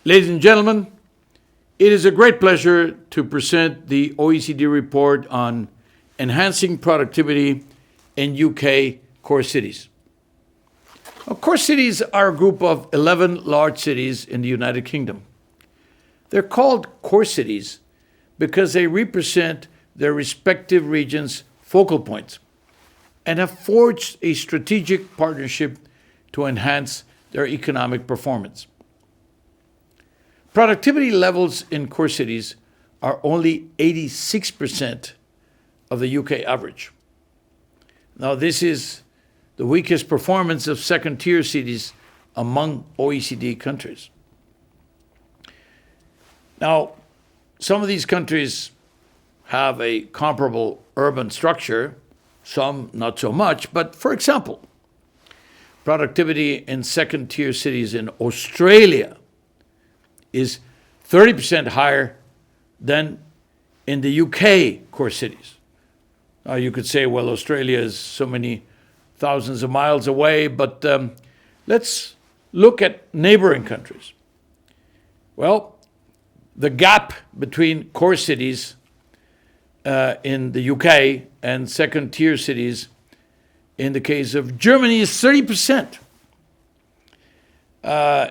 Ladies and gentlemen, it is a great pleasure to present the OECD report on enhancing productivity in UK core cities. Now, core cities are a group of 11 large cities in the United Kingdom. They're called core cities because they represent their respective regions' focal points and have forged a strategic partnership to enhance their economic performance. Productivity levels in core cities are only 86% of the UK average. Now, this is the weakest performance of second-tier cities among OECD countries. Now, some of these countries have a comparable urban structure, some not so much, but for example, productivity in second-tier cities in Australia is 30% higher than in the UK core cities. Now, you could say, well, Australia is so many thousands of miles away, but let's look at neighboring countries. Well, the gap between core cities in the UK and second-tier cities in the case of Germany is 30%.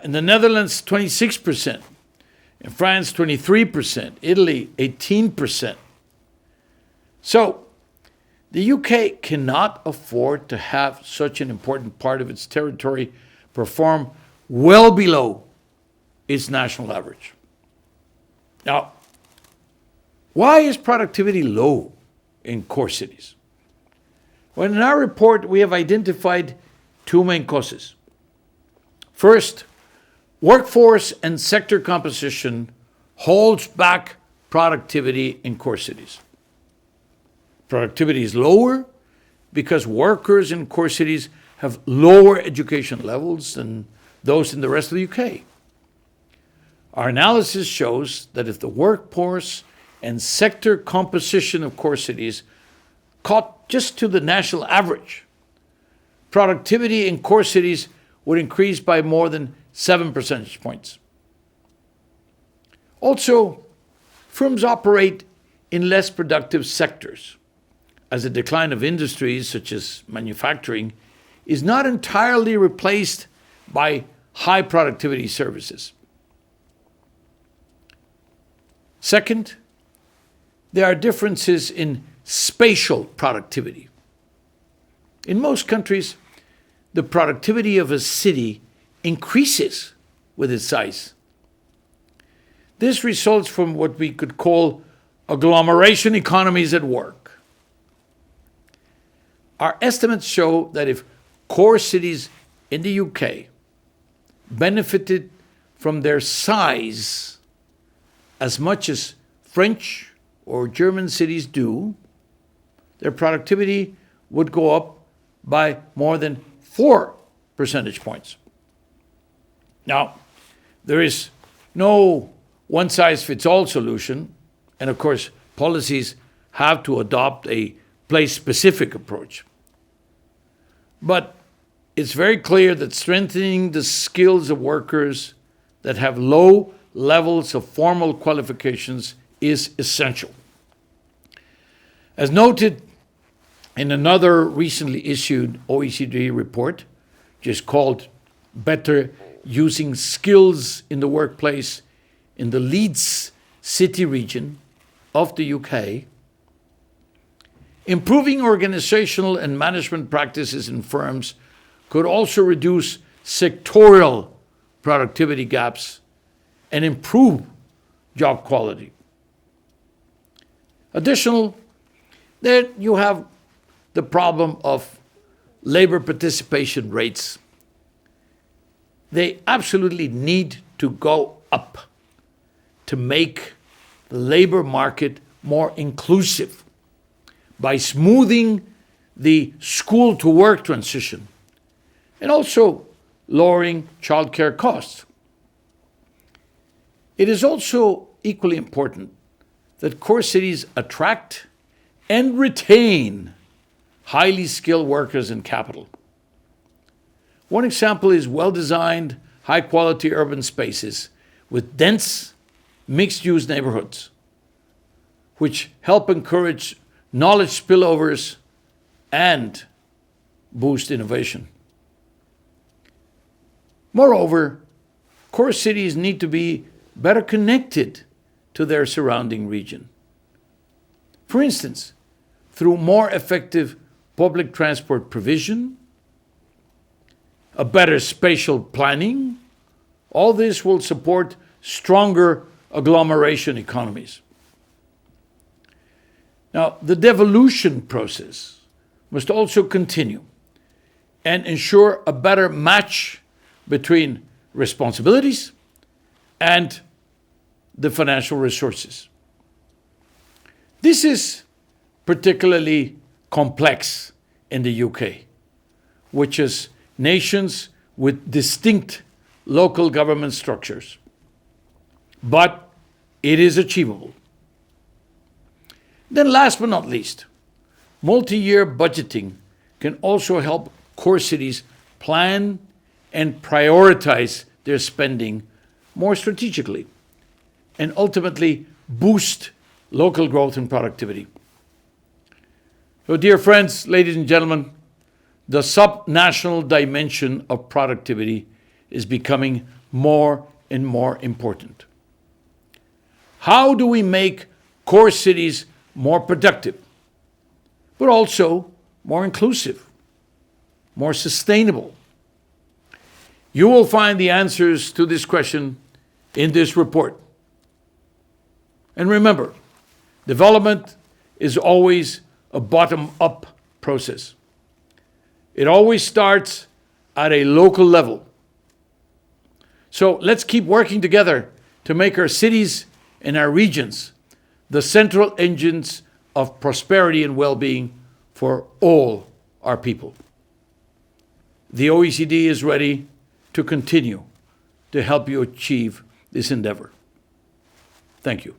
In the Netherlands, 26%. In France, 23%. Italy, 18%. So, the UK cannot afford to have such an important part of its territory perform well below its national average. Now, why is productivity low in core cities? Well, in our report, we have identified two main causes. First, workforce and sector composition holds back productivity in core cities. Productivity is lower because workers in core cities have lower education levels than those in the rest of the UK. Our analysis shows that if the workforce and sector composition of core cities caught just to the national average, productivity in core cities would increase by more than 7 percentage points. Also, firms operate in less productive sectors, as the decline of industries such as manufacturing is not entirely replaced by high productivity services. Second, there are differences in spatial productivity. In most countries, the productivity of a city increases with its size. This results from what we could call agglomeration economies at work. Our estimates show that if core cities in the UK benefited from their size as much as French or German cities do, their productivity would go up by more than 4 percentage points. Now, there is no one-size-fits-all solution, and of course, policies have to adopt a place-specific approach. But it's very clear that strengthening the skills of workers that have low levels of formal qualifications is essential. As noted in another recently issued OECD report, which is called Better Using Skills in the Workplace in the Leeds City region of the UK, improving organizational and management practices in firms could also reduce sectorial productivity gaps and improve job quality. Additionally, then you have the problem of labor participation rates. They absolutely need to go up to make the labor market more inclusive by smoothing the school-to-work transition and also lowering childcare costs. It is also equally important that core cities attract and retain highly skilled workers and capital. One example is well-designed, high-quality urban spaces with dense, mixed-use neighborhoods, which help encourage knowledge spillovers and boost innovation. Moreover, core cities need to be better connected to their surrounding region. For instance, through more effective public transport provision, a better spatial planning, all this will support stronger agglomeration economies. Now, the devolution process must also continue and ensure a better match between responsibilities and the financial resources. This is particularly complex in the UK, which is nations with distinct local government structures. But it is achievable. Then last but not least, multi-year budgeting can also help core cities plan and prioritize their spending more strategically and ultimately boost local growth and productivity. So, dear friends, ladies and gentlemen, the subnational dimension of productivity is becoming more and more important. How do we make core cities more productive, but also more inclusive, more sustainable? You will find the answers to this question in this report. And remember, development is always a bottom-up process. It always starts at a local level. So let's keep working together to make our cities and our regions the central engines of prosperity and well-being for all our people. The OECD is ready to continue to help you achieve this endeavor. Thank you.